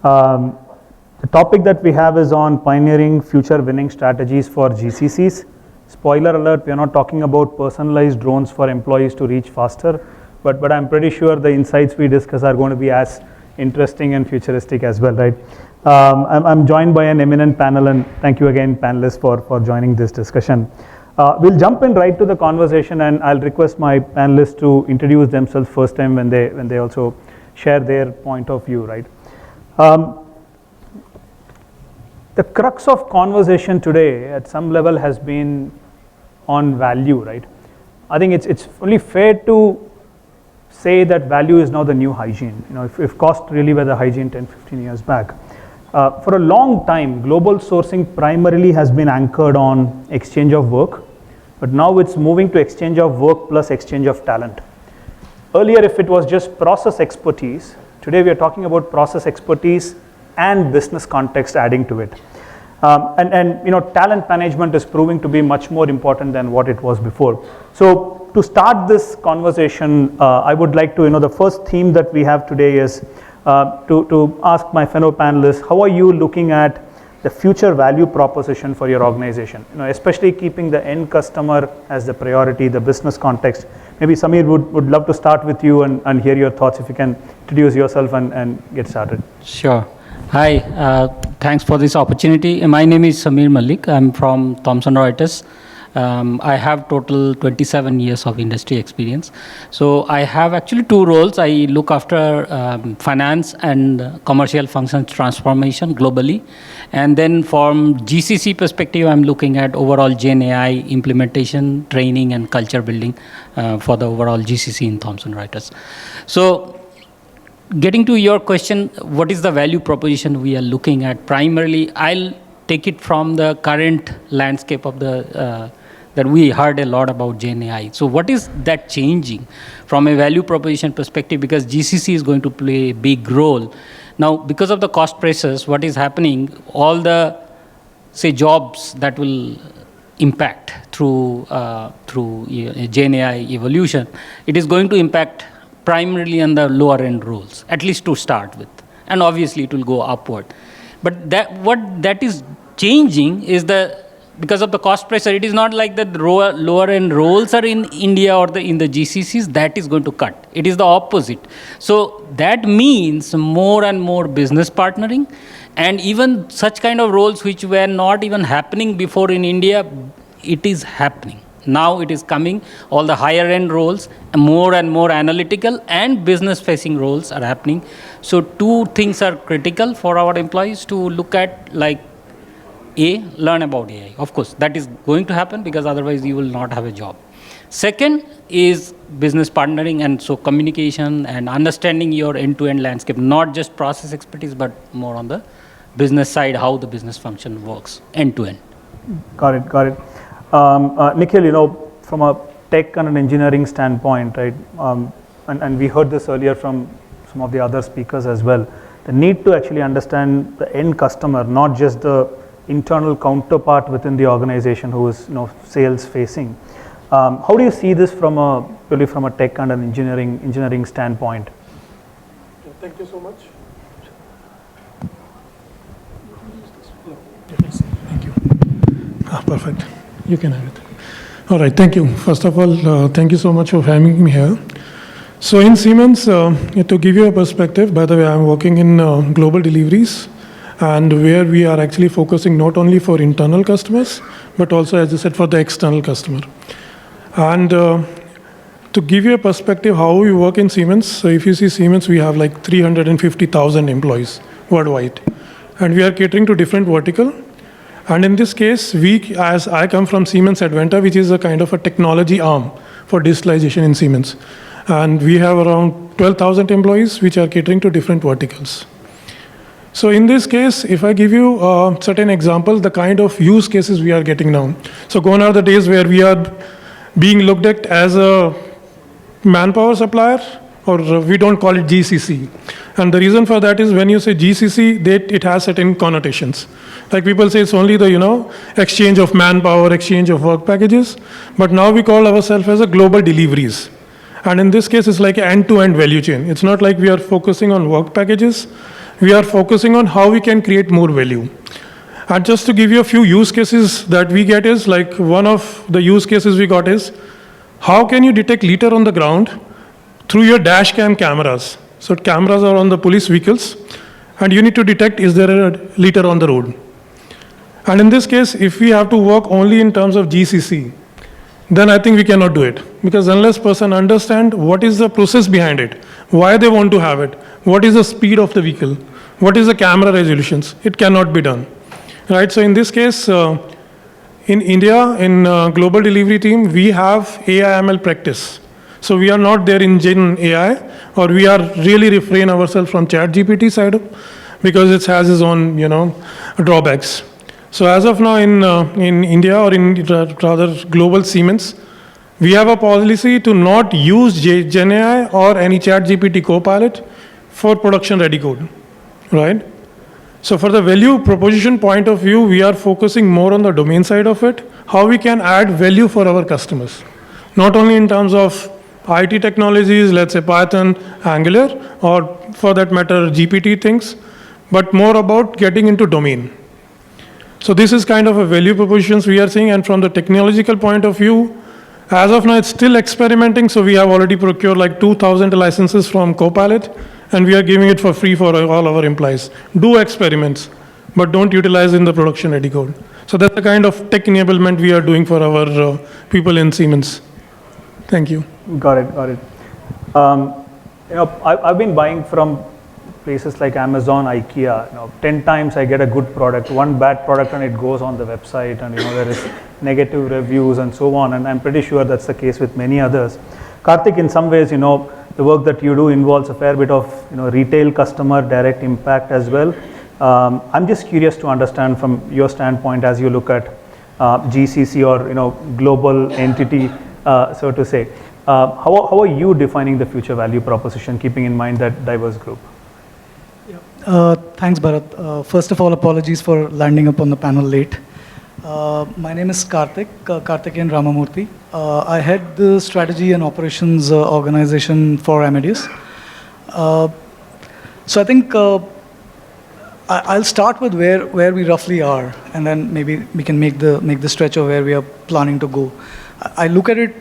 The topic that we have is on pioneering future winning strategies for GCCs. Spoiler alert, we are not talking about personalized drones for employees to reach faster, but I'm pretty sure the insights we discuss are going to be as interesting and futuristic as well, right? I'm joined by an eminent panel, and thank you again, panelists, for joining this discussion. We'll jump in right to the conversation, and I'll request my panelists to introduce themselves first time when they also share their point of view, right? The crux of conversation today at some level has been on value, right? I think it's only fair to say that value is now the new hygiene. You know, if cost really were the hygiene 10-15 years back. For a long time, global sourcing primarily has been anchored on exchange of work, but now it's moving to exchange of work plus exchange of talent. Earlier, if it was just process expertise, today we are talking about process expertise and business context adding to it. And you know, talent management is proving to be much more important than what it was before. So to start this conversation, I would like to, you know, the first theme that we have today is to ask my fellow panelists, how are you looking at the future value proposition for your organization? You know, especially keeping the end customer as the priority, the business context. Maybe Samir would love to start with you and hear your thoughts. If you can introduce yourself and get started. Sure. Hi, thanks for this opportunity. My name is Samir Malik. I'm from Thomson Reuters. I have total 27 years of industry experience. So I have actually two roles. I look after finance and commercial functions transformation globally. And then from GCC perspective, I'm looking at overall Gen AI implementation, training, and culture building for the overall GCC in Thomson Reuters. So getting to your question, what is the value proposition we are looking at? Primarily, I'll take it from the current landscape of the that we heard a lot about Gen AI. So what is that changing from a value proposition perspective? Because GCC is going to play a big role. Now, because of the cost pressures, what is happening, all the, say, jobs that will impact through Gen AI evolution, it is going to impact primarily on the lower end roles, at least to start with. And obviously it will go upward. But what that is changing is because of the cost pressure, it is not like that the lower end roles are in India or in the GCCs, that is going to cut. It is the opposite. So that means more and more business partnering, and even such kind of roles which were not even happening before in India, it is happening. Now it is coming, all the higher end roles, and more analytical and business facing roles are happening. So two things are critical for our employees to look at, like learn about AI. Of course, that is going to happen because otherwise you will not have a job. Second is business partnering, and so communication and understanding your end-to-end landscape, not just process expertise, but more on the business side, how the business function works end-to-end. Got it. Nikhil, you know, from a tech and an engineering standpoint, right, and we heard this earlier from some of the other speakers as well, the need to actually understand the end customer, not just the internal counterpart within the organization who is, you know, sales facing. How do you see this really from a tech and an engineering standpoint? Thank you so much. Thank you. Perfect. You can have it. All right, thank you. First of all, thank you so much for having me here. So in Siemens, to give you a perspective, by the way, I'm working in global deliveries, and where we are actually focusing not only for internal customers, but also, as I said, for the external customer. And to give you a perspective how we work in Siemens, so if you see Siemens, we have like 350,000 employees worldwide, and we are catering to different vertical. And in this case, as I come from Siemens Adventa, which is a kind of a technology arm for digitalization in Siemens. And we have around 12,000 employees, which are catering to different verticals. So in this case, if I give you certain examples, the kind of use cases we are getting now. So gone are the days where we are being looked at as a manpower supplier, or we don't call it GCC. And the reason for that is when you say GCC, it has certain connotations. Like people say it's only the, exchange of manpower, exchange of work packages. But now we call ourselves as a global deliveries. And in this case, it's like an end-to-end value chain. It's not like we are focusing on work packages. we are focusing on how we can create more value. And just to give you a few use cases that we get is, like one of the use cases we got is, how can you detect litter on the ground through your dash cam cameras? So cameras are on the police vehicles, and you need to detect, is there a litter on the road? And in this case, if we have to work only in terms of GCC, then I think we cannot do it. Because unless person understand what is the process behind it, why they want to have it, what is the speed of the vehicle, what is the camera resolutions, it cannot be done. Right, so in this case, in India, in global delivery team, we have AI/ML practice. So we are not there in Gen AI, or we are really refrain ourselves from ChatGPT side, because it has its own, drawbacks. So as of now in India, or in rather global Siemens, we have a policy to not use Gen AI or any ChatGPT Copilot for production ready code, right? So for the value proposition point of view, we are focusing more on the domain side of it, how we can add value for our customers. Not only in terms of IT technologies, let's say Python, Angular, or for that matter, GPT things, but more about getting into domain. So this is kind of a value propositions we are seeing, and from the technological point of view, as of now, it's still experimenting, so we have already procured like 2,000 licenses from Copilot, and we are giving it for free for all our employees. Do experiments, but don't utilize in the production ready code. So that's the kind of tech enablement we are doing for our people in Siemens. Thank you. Got it. I've been buying from places like Amazon, IKEA. 10 times I get a good product, one bad product, and it goes on the website, and there is negative reviews and so on. And I'm pretty sure that's the case with many others. Karthik, in some ways, the work that you do involves a fair bit of retail customer direct impact as well. I'm just curious to understand from your standpoint as you look at GCC or global entity, so to say. How are you defining the future value proposition, keeping in mind that diverse group? Thanks, Bharath. First of all, apologies for landing up on the panel late. My name is Kartikeyan Ramamurthy. I head the strategy and operations organization for 𝗪𝗓𝗄𝐴𝑚𝑎𝑑𝑒𝑢s. So I think I'll start with where we roughly are, and then maybe we can make the stretch of where we are planning to go. I look at it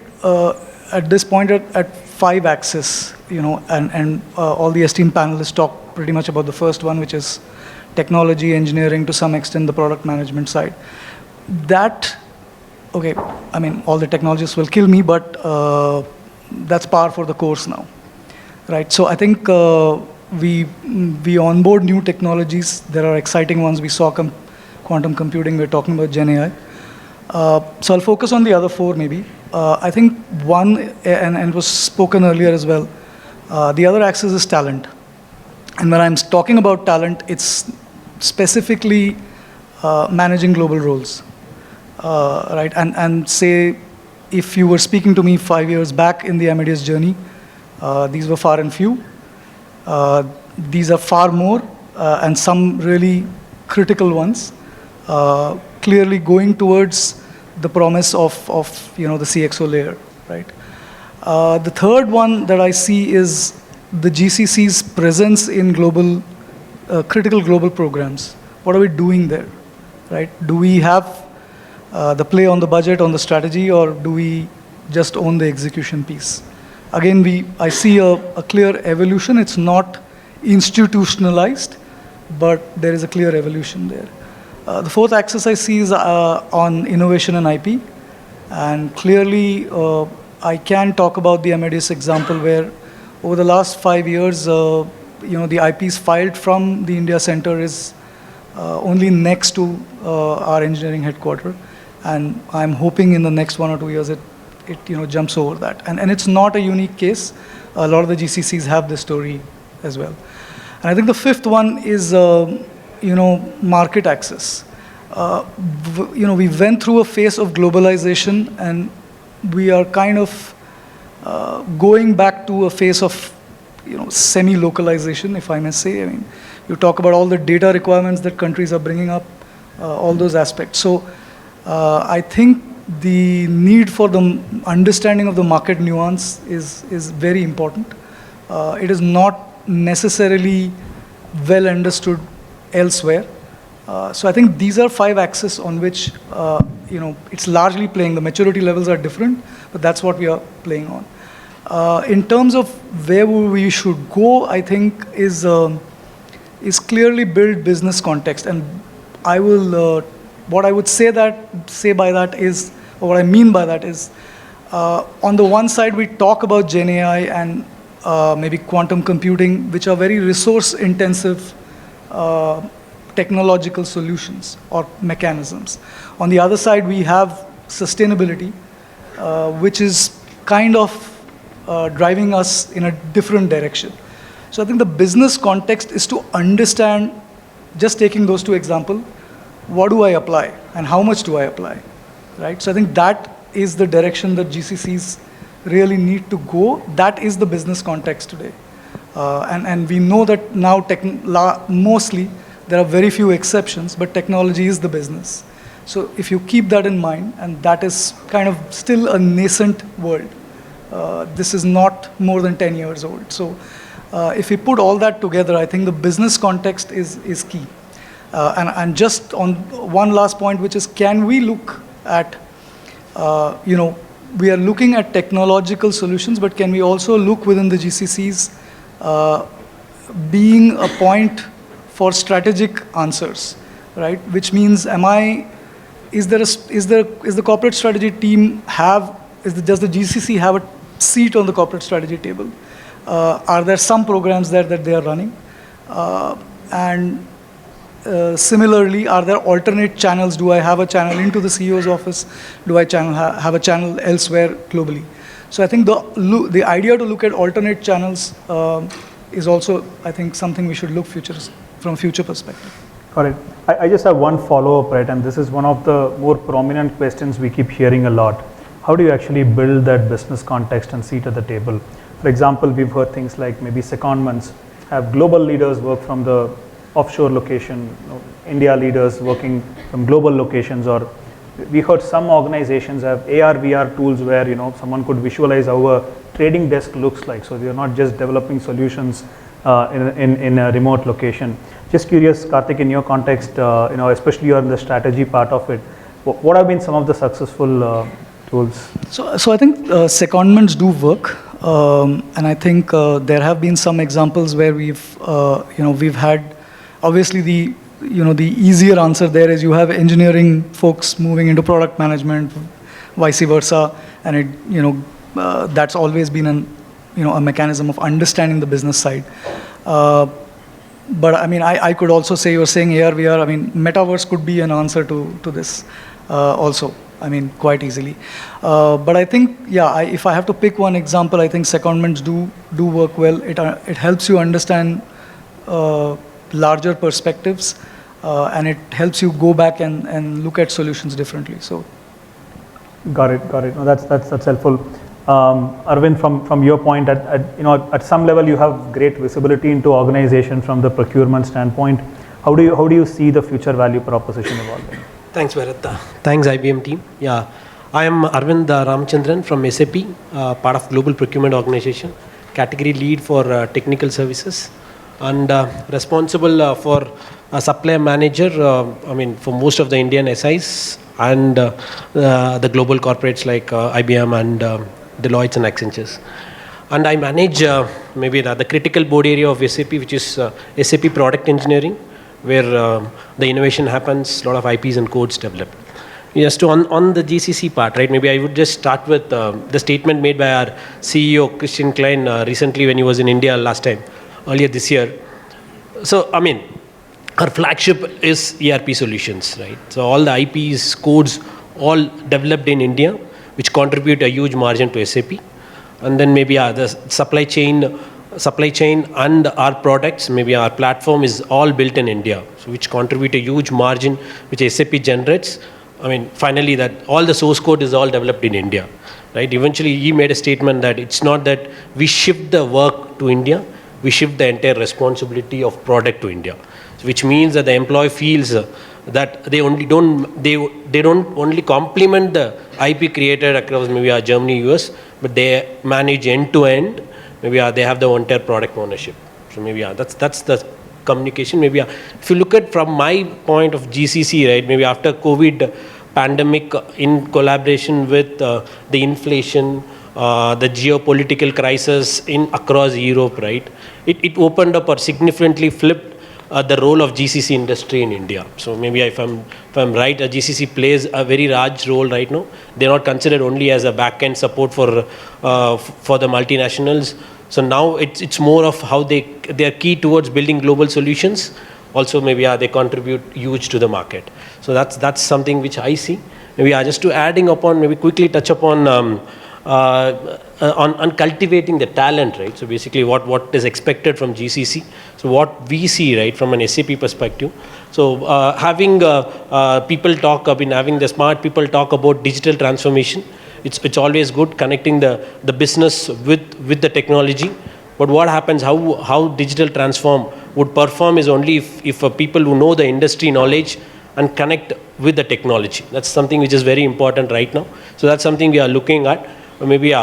at this point at 5 axes, and all the esteemed panelists talk pretty much about the first one, which is technology, engineering, to some extent the product management side. That, okay, I mean, all the technologists will kill me, but that's par for the course now, right? So I think we onboard new technologies. There are exciting ones. We saw quantum computing. We're talking about Gen AI. So I'll focus on the other 4 maybe. I think one, and it was spoken earlier as well, the other axis is talent. And when I'm talking about talent, it's specifically managing global roles, right? And say, if you were speaking to me 5 years back in the 𝗪𝗓𝗄𝐴 journey, these were far and few. These are far more, and some really critical ones, clearly going towards the promise of the CXO layer, right? The third one that I see is the GCC's presence in critical global programs. What are we doing there, right? Do we have the play on the budget, on the strategy, or do we just own the execution piece? Again, I see a clear evolution. It's not institutionalized, but there is a clear evolution there. The fourth axis I see is on innovation and IP. And clearly, I can talk about the 𝗪𝗓𝗄𝐴 example where over the last 5 years, the IPs filed from the India Center is only next to our engineering headquarters. And I'm hoping in the next 1 or 2 years, it jumps over that. And it's not a unique case. A lot of the GCCs have this story as well. And I think the fifth one is, market access. We went through a phase of globalization, and we are kind of going back to a phase of, semi-localization, if I may say. I mean, you talk about all the data requirements that countries are bringing up, all those aspects. So I think the need for the understanding of the market nuance is very important. It is not necessarily well understood elsewhere. So I think these are 5 axes on which it's largely playing. The maturity levels are different, but that's what we are playing on. In terms of where we should go, I think is clearly build business context. And I will, what I would say by that is, or what I mean by that is, on the one side we talk about Gen AI and maybe quantum computing, which are very resource intensive technological solutions or mechanisms. On the other side, we have sustainability, which is kind of driving us in a different direction. So I think the business context is to understand, just taking those 2 examples, what do I apply and how much do I apply, right? So I think that is the direction that GCCs really need to go. That is the business context today. And we know that now mostly, there are very few exceptions, but technology is the business. So if you keep that in mind, and that is kind of still a nascent world, this is not more than 10 years old. So if we put all that together, I think the business context is key. And just on one last point, which is, can we look at, we are looking at technological solutions, but can we also look within the GCCs being a point for strategic answers, right? Which means, is the corporate strategy team does the GCC have a seat on the corporate strategy table? Are there some programs there that they are running? And similarly, are there alternate channels? Do I have a channel into the CEO's office? Do I have a channel elsewhere globally? So I think the idea to look at alternate channels is also, I think, something we should look from future perspective. Got it. I just have one follow-up, right? And this is one of the more prominent questions we keep hearing a lot. How do you actually build that business context and seat at the table? For example, we've heard things like maybe secondments, have global leaders work from the offshore location, India leaders working from global locations, or we heard some organizations have AR, VR tools where someone could visualize how a trading desk looks like. So they're not just developing solutions in a remote location. Just curious, Karthik, in your context, especially you're in the strategy part of it, what have been some of the successful tools? So I think secondments do work, and I think there have been some examples where we've had, obviously the easier answer there is you have engineering folks moving into product management, vice versa, and it that's always been a mechanism of understanding the business side. But I could also say, you're saying AR, VR, metaverse could be an answer to this also, quite easily. But I think, if I have to pick one example, I think secondments do work well. It helps you understand larger perspectives, and it helps you go back and look at solutions differently. So, got it. No, that's helpful. Aravind, from your point, at some level you have great visibility into organization from the procurement standpoint. How do you see the future value proposition evolving? Thanks, Bharath. Thanks, IBM team. Yeah, I am Aravind Ramachandran from SAP, part of Global Procurement Organization, category lead for technical services, and responsible for a supplier manager, for most of the Indian SIs and the global corporates like IBM and Deloitte and Accenture. And I manage maybe the critical board area of SAP, which is SAP Product Engineering, where the innovation happens, a lot of IPs and codes developed. Yes, on the GCC part, right? Maybe I would just start with the statement made by our CEO, Christian Klein, recently when he was in India earlier this year. So, our flagship is ERP solutions, right? So all the IPs, codes, all developed in India, which contribute a huge margin to SAP. And then maybe the supply chain and our products, maybe our platform is all built in India, so which contribute a huge margin which SAP generates. Finally, that all the source code is all developed in India, right? Eventually, he made a statement that it's not that we shift the work to India, we shift the entire responsibility of product to India, which means that the employee feels that they don't only complement the IP created across maybe Germany, US, but they manage end to end. Maybe they have the entire product ownership. So maybe that's the communication. Maybe if you look at from my point of GCC, right, maybe after COVID pandemic, in collaboration with the inflation, the geopolitical crisis in across Europe, right, it opened up or significantly flipped the role of GCC industry in India. So maybe if I'm right, GCC plays a very large role right now. They're not considered only as a back-end support for the multinationals. So now it's more of how they are key towards building global solutions. Also maybe they contribute huge to the market. So that's something which I see. Maybe just to adding upon, maybe quickly touch upon on cultivating the talent, right? So basically what is expected from GCC. So what we see, right, from an SAP perspective. So having people talk, having the smart people talk about digital transformation. It's always good connecting the business with the technology. But what happens, how digital transform would perform is only if people who know the industry knowledge and connect with the technology. That's something which is very important right now. So that's something we are looking at. Maybe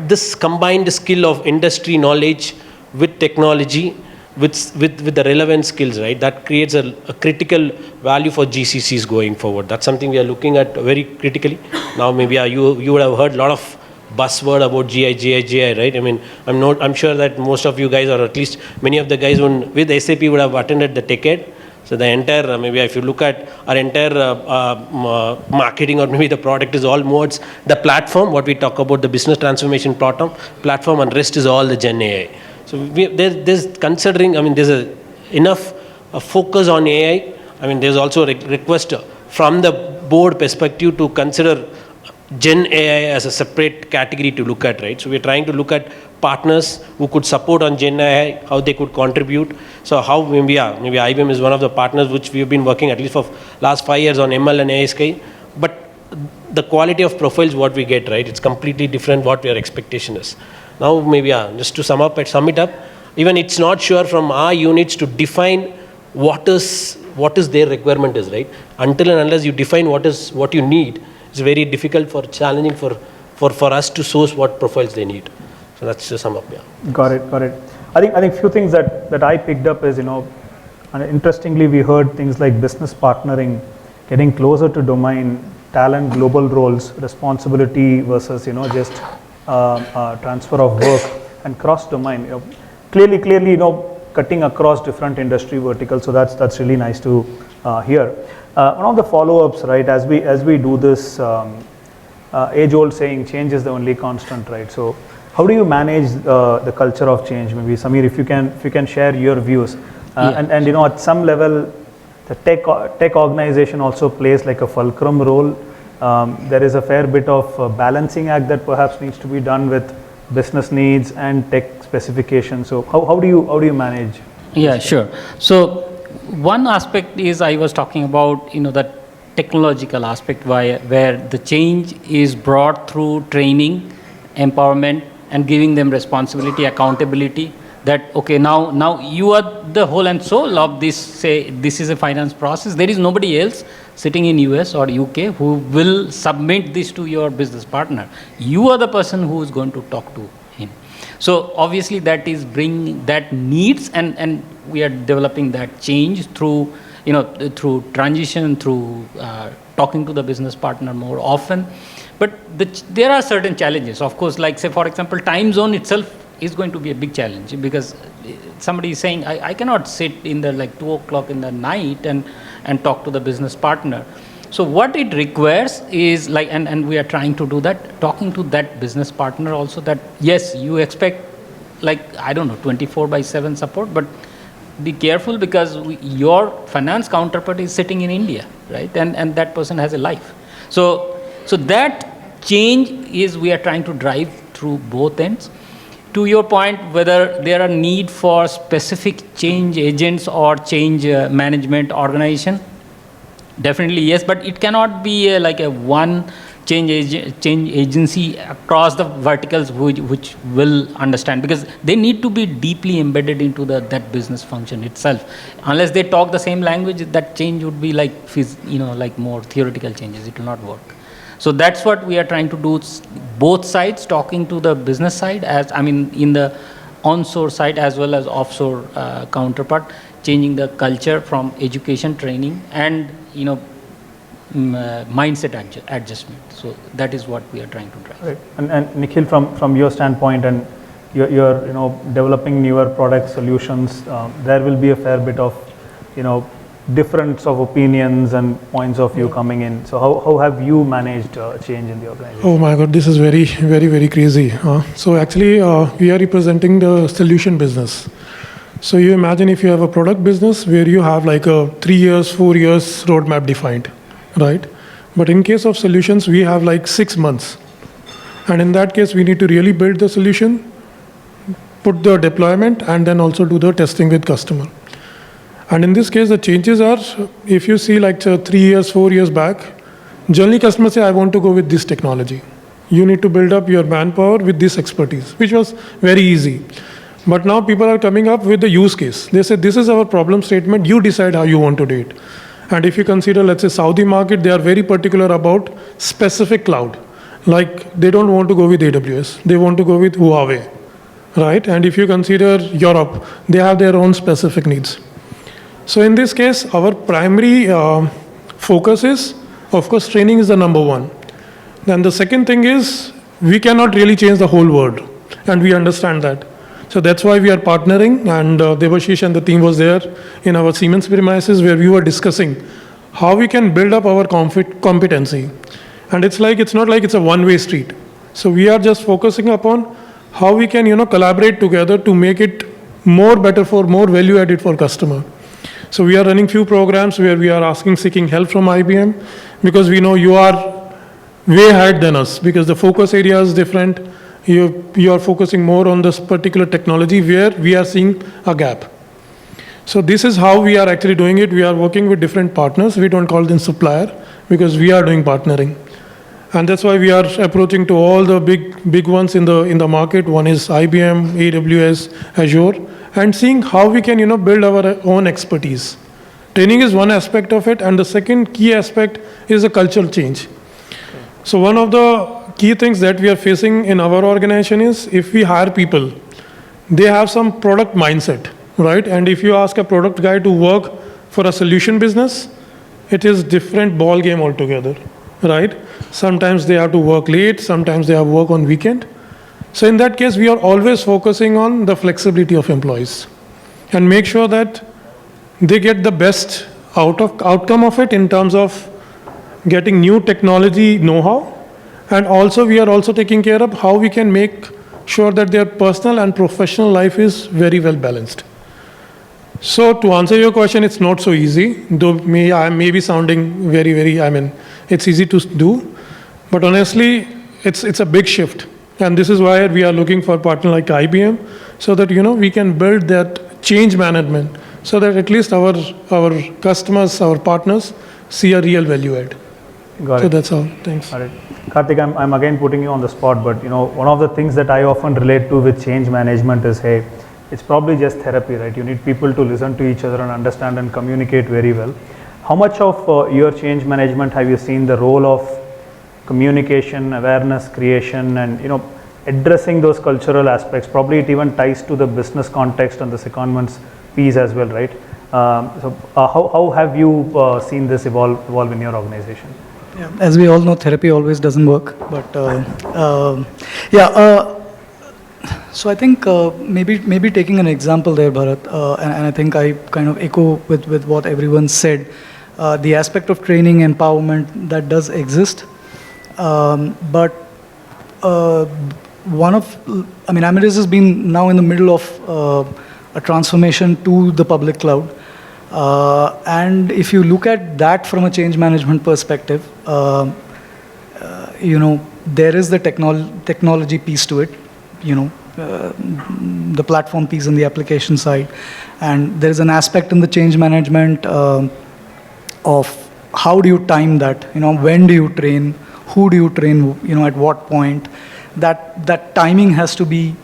this combined skill of industry knowledge with technology, with the relevant skills, right? That creates a critical value for GCCs going forward. That's something we are looking at very critically. Now maybe you would have heard a lot of buzzword about GI, right? I mean, I'm sure that most of you guys, or at least many of the guys with SAP would have attended the TechEd. So the entire, maybe if you look at our entire marketing, or maybe the product is all modes, the platform, what we talk about, the business transformation platform, and rest is all the Gen AI. So there's considering, there's enough focus on AI. There's also a request from the board perspective to consider Gen AI as a separate category to look at, right? So we're trying to look at partners who could support on Gen AI, how they could contribute. So how maybe IBM is one of the partners which we've been working at least for last 5 years on ML and AI Sky. But the quality of profiles what we get, right, it's completely different what your expectation is. Now maybe just to sum it up, even it's not sure from our units to define what is their requirement is, right? Until and unless you define what you need, it's very difficult for challenging for us to source what profiles they need. So that's to sum up, yeah. Got it. I think few things that I picked up is, and interestingly we heard things like business partnering, getting closer to domain, talent, global roles, responsibility versus, just transfer of work and cross domain. Clearly, cutting across different industry verticals. So that's really nice to hear. One of the follow-ups, right, as we do this age-old saying, change is the only constant, right? So how do you manage the culture of change? Maybe Samir, if you can share your views, and at some level, the tech organization also plays like a fulcrum role. There is a fair bit of balancing act that perhaps needs to be done with business needs and tech specifications. So how do you manage? Yeah, sure. So one aspect is I was talking about, that technological aspect where the change is brought through training, empowerment, and giving them responsibility, accountability. That okay, now you are the whole and soul of this. Say this is a finance process. There is nobody else sitting in US or UK who will submit this to your business partner. You are the person who is going to talk to him. So obviously that is bringing that needs, and we are developing that change through through transition, through talking to the business partner more often. But there are certain challenges, of course, like say for example, time zone itself is going to be a big challenge, because somebody is saying I cannot sit in the 2 o'clock in the night and talk to the business partner. So what it requires is and we are trying to do that, talking to that business partner also, that yes, you expect 24/7 support, but be careful, because your finance counterpart is sitting in India, right? And that person has a life. So that change is we are trying to drive through both ends. To your point, whether there are need for specific change agents or change management organization, definitely yes, but it cannot be a one change agency across the verticals which will understand, because they need to be deeply embedded into that business function itself. Unless they talk the same language, that change would be more theoretical changes. It will not work. So that's what we are trying to do, both sides, talking to the business side, in the onshore side as well as offshore counterpart, changing the culture from education, training, and mindset adjustment. So that is what we are trying to drive. Right. And Nikhil, from your standpoint, and you're developing newer product solutions, there will be a fair bit of difference of opinions and points of view coming in. So how have you managed change in the organization? Oh my God, this is very, very, very crazy. So actually, we are representing the solution business. So you imagine if you have a product business where you have like a 3 years, 4 years roadmap defined, right? But in case of solutions, we have like 6 months. And in that case, we need to really build the solution, put the deployment, and then also do the testing with customer. And in this case, the changes are, if you see like 3 years, 4 years back, generally customers say, I want to go with this technology. You need to build up your manpower with this expertise, which was very easy. But now people are coming up with the use case. They say, this is our problem statement, you decide how you want to do it. And if you consider, let's say, Saudi market, they are very particular about specific cloud. Like, they don't want to go with AWS, they want to go with Huawei, right? And if you consider Europe, they have their own specific needs. So in this case, our primary focus is, of course, training is the number one. Then the second thing is, we cannot really change the whole world, and we understand that. So that's why we are partnering, and 𝗍𝗶𝗴 and the team was there in our Siemens premises where we were discussing how we can build up our competency. And it's not like it's a one-way street. So we are just focusing upon how we can collaborate together to make it more value added for customer. So we are running few programs where we are seeking help from IBM, because we know you are way ahead than us, because the focus area is different. You are focusing more on this particular technology where we are seeing a gap. So this is how we are actually doing it. We are working with different partners. We don't call them supplier, because we are doing partnering. And that's why we are approaching to all the big ones in the market. One is IBM, AWS, Azure, and seeing how we can build our own expertise. Training is one aspect of it, and the second key aspect is the cultural change. So one of the key things that we are facing in our organization is, if we hire people, they have some product mindset, right? And if you ask a product guy to work for a solution business, it is different ball game altogether, right? Sometimes they have to work late, sometimes they have work on weekend. So in that case, we are always focusing on the flexibility of employees and make sure that they get the best outcome of it in terms of getting new technology know-how. And also, we are also taking care of how we can make sure that their personal and professional life is very well balanced. So to answer your question, it's not so easy, though I may be sounding very, it's easy to do. But honestly, it's a big shift. And this is why we are looking for a partner like IBM, so that we can build that change management, so that at least our customers, our partners, see a real value add. Got it. So that's all. Thanks. Got it. Kartik, I'm again putting you on the spot, but one of the things that I often relate to with change management is, hey, it's probably just therapy, right? You need people to listen to each other and understand and communicate very well. How much of your change management have you seen the role of communication, awareness creation, and addressing those cultural aspects? Probably it even ties to the business context and the secondments piece as well, right? So how have you seen this evolve in your organization? Yeah, as we all know, therapy always doesn't work, but so I think maybe taking an example there, Bharath, and I think I kind of echo with what everyone said. The aspect of training, empowerment, that does exist, but Amadeus has been now in the middle of a transformation to the public cloud. And if you look at that from a change management perspective, there is the technology piece to it, the platform piece and the application side. And there is an aspect in the change management of how do you time that, when do you train, who do you train, at what point. That timing has to be,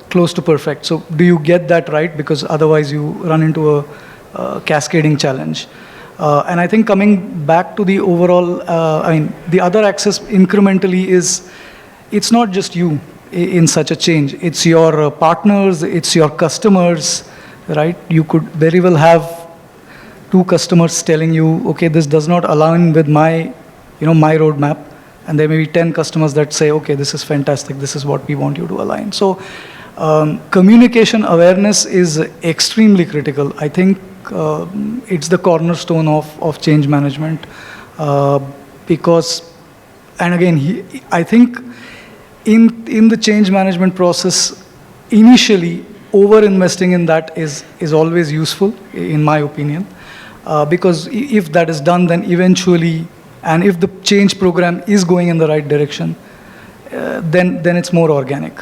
close to perfect. So do you get that right? Because otherwise you run into a cascading challenge. And I think coming back to the overall, the other axis incrementally is, it's not just you. in such a change. It's your partners, it's your customers, right? You could very well have 2 customers telling you, okay, this does not align with my, my roadmap. And there may be 10 customers that say, okay, this is fantastic, this is what we want you to align. So communication awareness is extremely critical. I think it's the cornerstone of change management because, and again, I think in the change management process, initially, over-investing in that is always useful, in my opinion, because if that is done, then eventually, and if the change program is going in the right direction, then it's more organic.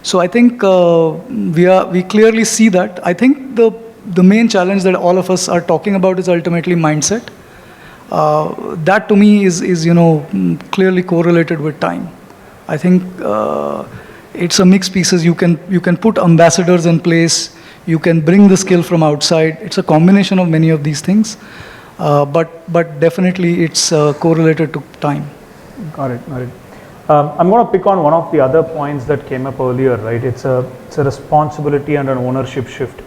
So I think we clearly see that. I think the main challenge that all of us are talking about is ultimately mindset. That to me is clearly correlated with time. I think it's a mixed pieces. You can put ambassadors in place. You can bring the skill from outside. It's a combination of many of these things. But definitely it's correlated to time. Got it. I'm going to pick on one of the other points that came up earlier, right? It's a responsibility and an ownership shift.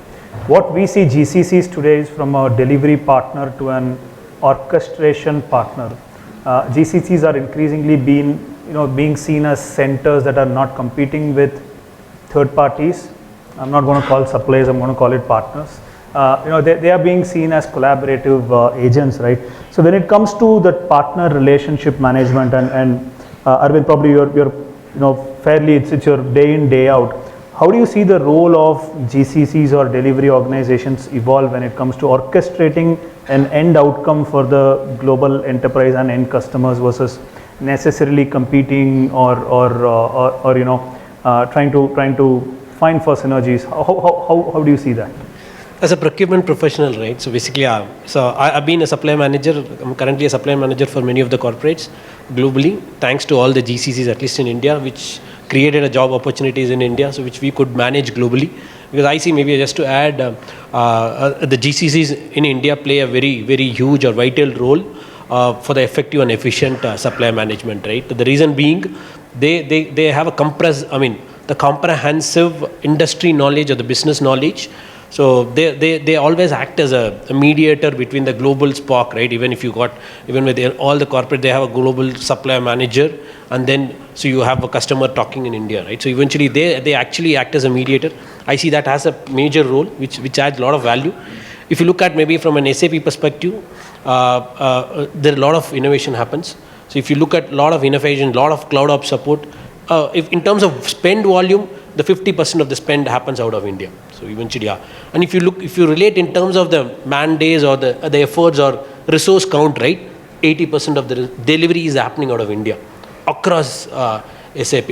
What we see GCCs today is from a delivery partner to an orchestration partner. GCCs are increasingly being seen as centers that are not competing with third parties. I'm not going to call suppliers, I'm going to call it partners. They are being seen as collaborative agents, right? So when it comes to that partner relationship management, and Aravind, probably you're fairly, it's your day in, day out. How do you see the role of GCCs or delivery organizations evolve when it comes to orchestrating an end outcome for the global enterprise and end customers versus necessarily competing or trying to find for synergies? How do you see that? As a procurement professional, right? So basically, so I've been a supply manager. I'm currently a supply manager for many of the corporates globally, thanks to all the GCCs, at least in India, which created a job opportunities in India, so which we could manage globally. Because I see, maybe just to add, the GCCs in India play a very, very huge or vital role for the effective and efficient supply management, right? The reason being, they have the comprehensive industry knowledge or the business knowledge. So they always act as a mediator between the global SPOC, right? Even with all the corporate, they have a global supplier manager, and then so you have a customer talking in India, right? So eventually they actually act as a mediator. I see that has a major role, which adds a lot of value. If you look at maybe from an SAP perspective, there are a lot of innovation happens. So if you look at a lot of innovation, a lot of cloud ops support, if in terms of spend volume, the 50% of the spend happens out of India. So eventually, yeah. And if you relate in terms of the man days or the efforts or resource count, right? 80% of the delivery is happening out of India across SAP.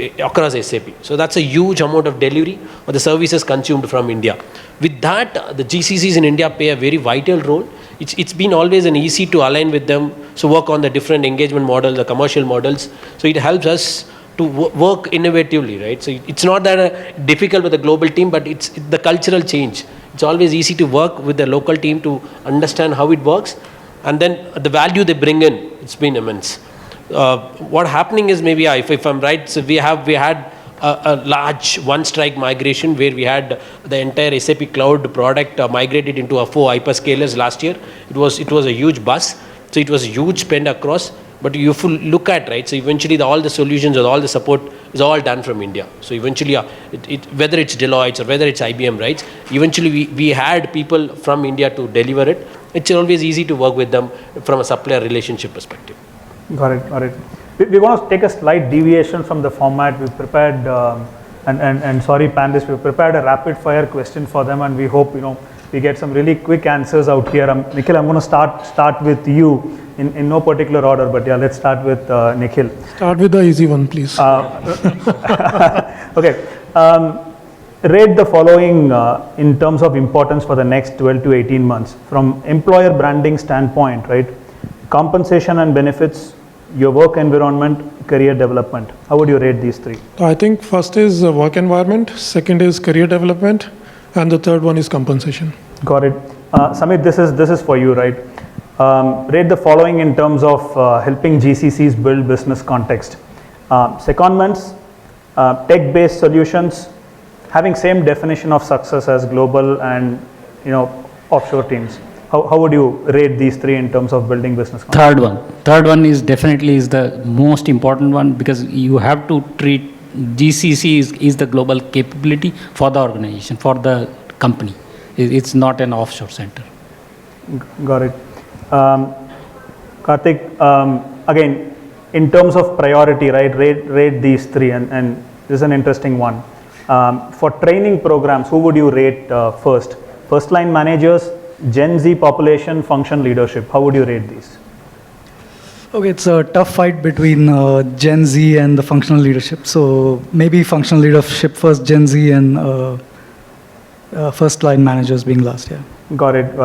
So that's a huge amount of delivery or the services consumed from India. With that, the GCCs in India play a very vital role. It's been always an easy to align with them. So work on the different engagement models, the commercial models. So it helps us to work innovatively, right? So it's not that difficult with the global team, but it's the cultural change. It's always easy to work with the local team to understand how it works, and then the value they bring in, it's been immense. What happening is, maybe if I'm right, so we had a large one-strike migration where we had the entire SAP cloud product migrated into a 4 hyperscalers last year. It was a huge buzz. So it was a huge spend across. But you look at, right, so eventually all the solutions or all the support is all done from India. So eventually, whether it's Deloitte or whether it's IBM, right, eventually we had people from India to deliver it. It's always easy to work with them from a supplier relationship perspective. Got it. We're going to take a slight deviation from the format. We've prepared, and sorry panelists, we've prepared a rapid fire question for them, and we hope, we get some really quick answers out here. Nikhil, I'm going to start with you. In no particular order, but yeah, let's start with Nikhil. Start with the easy one, please. Okay. Rate the following in terms of importance for the next 12 to 18 months. From employer branding standpoint, right? Compensation and benefits, your work environment, career development. How would you rate these three? I think first is work environment, second is career development, and the third one is compensation. Got it. Samir, this is for you, right? Rate the following in terms of helping GCCs build business context. Secondments, tech-based solutions, having same definition of success as global and offshore teams. How would you rate these three in terms of building business? Third one is definitely the most important one, because you have to treat GCC is the global capability for the organization, for the company. It's not an offshore center. Got it. Kartik, again, in terms of priority, right, rate these three, and this is an interesting one. For training programs, who would you rate first? First line managers, Gen Z population, function leadership. How would you rate these? Okay, it's a tough fight between Gen Z and the functional leadership. So maybe functional leadership first, Gen Z, and first line managers being last. Yeah. Got it.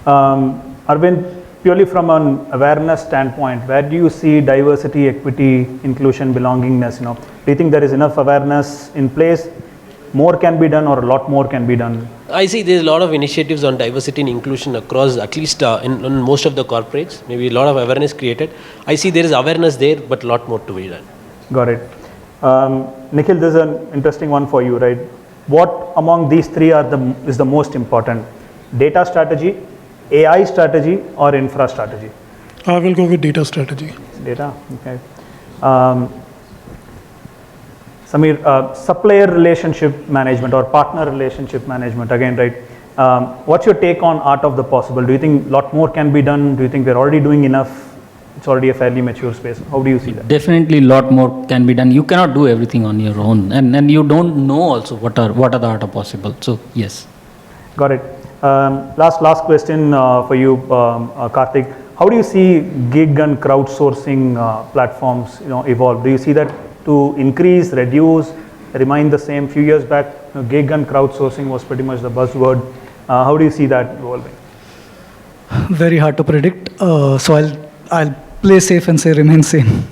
Aravind, purely from an awareness standpoint, where do you see diversity, equity, inclusion, belongingness? Do you think there is enough awareness in place? More can be done, or a lot more can be done? I see there's a lot of initiatives on diversity and inclusion across, at least in most of the corporates. Maybe a lot of awareness created. I see there is awareness there, but a lot more to be done. Got it. Nikhil, this is an interesting one for you, right? What among these three is the most important? Data strategy, AI strategy, or infra strategy? I will go with data strategy. Data, okay. Samir, supplier relationship management or partner relationship management, again, right? What's your take on art of the possible? Do you think a lot more can be done? Do you think we're already doing enough? It's already a fairly mature space. How do you see that? Definitely a lot more can be done. You cannot do everything on your own, and you don't know also what are the art of possible. So yes. Got it. Last question for you, Kartik. How do you see gig and crowdsourcing platforms evolve? Do you see that to increase, reduce, remain the same? Few years back, gig and crowdsourcing was pretty much the buzzword. How do you see that evolving? Very hard to predict. So I'll play safe and say remain same.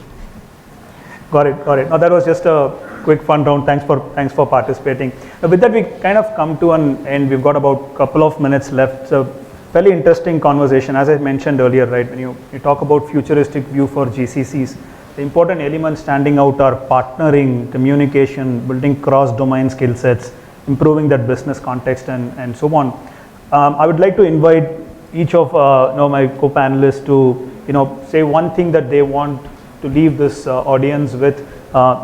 Got it. Now that was just a quick fun round. Thanks for participating. With that, we kind of come to an end. We've got about a couple of minutes left. So fairly interesting conversation. As I mentioned earlier, right, when you talk about futuristic view for GCCs, the important elements standing out are partnering, communication, building cross-domain skill sets, improving that business context, and so on. I would like to invite each of my co-panelists to say one thing that they want to leave this audience with.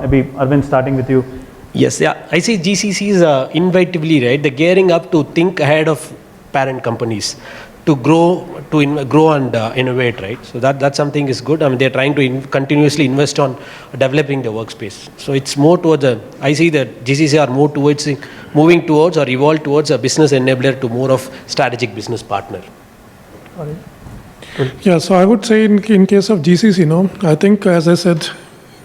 Maybe Aravind, starting with you. Yes, yeah. I see GCCs innovatively, right? They're gearing up to think ahead of parent companies, to grow and innovate, right? So that's something is good. I mean, they're trying to continuously invest on developing the workspace. So it's more towards I see that GCC are more towards moving towards or evolve towards a business enabler to more of strategic business partner. Yeah, so I would say in case of GCC, I think, as I said,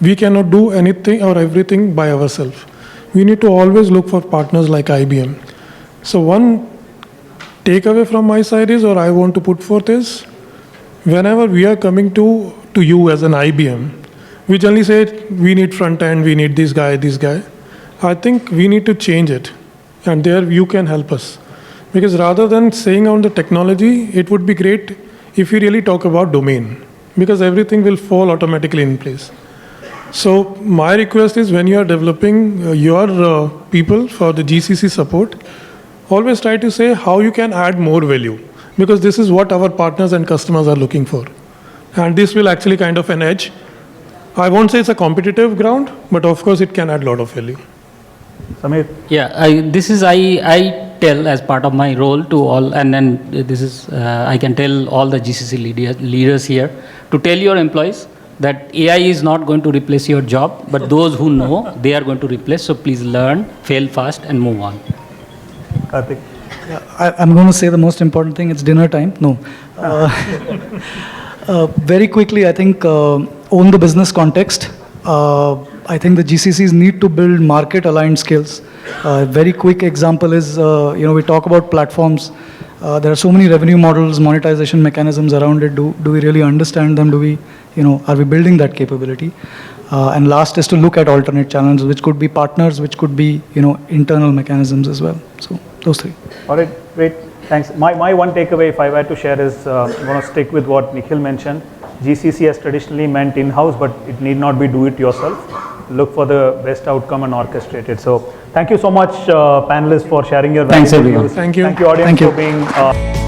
we cannot do anything or everything by ourselves. We need to always look for partners like IBM. So one takeaway from my side is, or I want to put forth is, whenever we are coming to you as an IBM, we generally say we need front end, we need this guy. I think we need to change it, and there you can help us. Because rather than saying on the technology, it would be great if we really talk about domain, because everything will fall automatically in place. So my request is, when you are developing your people for the GCC support, always try to say how you can add more value, because this is what our partners and customers are looking for. And this will actually kind of an edge. I won't say it's a competitive ground, but of course it can add a lot of value. Samir? Yeah, I tell as part of my role to all, and then this is, I can tell all the GCC leaders here to tell your employees that AI is not going to replace your job, but those who know, they are going to replace. So please learn, fail fast, and move on. Kartik? Yeah, I'm going to say the most important thing, it's dinner time. No. Very quickly, I think, own the business context. I think the GCCs need to build market-aligned skills. Very quick example is, we talk about platforms. There are so many revenue models, monetization mechanisms around it. Do we really understand them? Are we building that capability? And last is to look at alternate channels, which could be partners, which could be, internal mechanisms as well. So those three. All right, great. Thanks. My one takeaway, if I were to share, is I want to stick with what Nikhil mentioned. GCC has traditionally meant in-house, but it need not be do it yourself. Look for the best outcome and orchestrate it. So thank you so much, panelists, for sharing your Thanks, valuable everyone. views. Thank you. Thank you, audience, Thank you. for being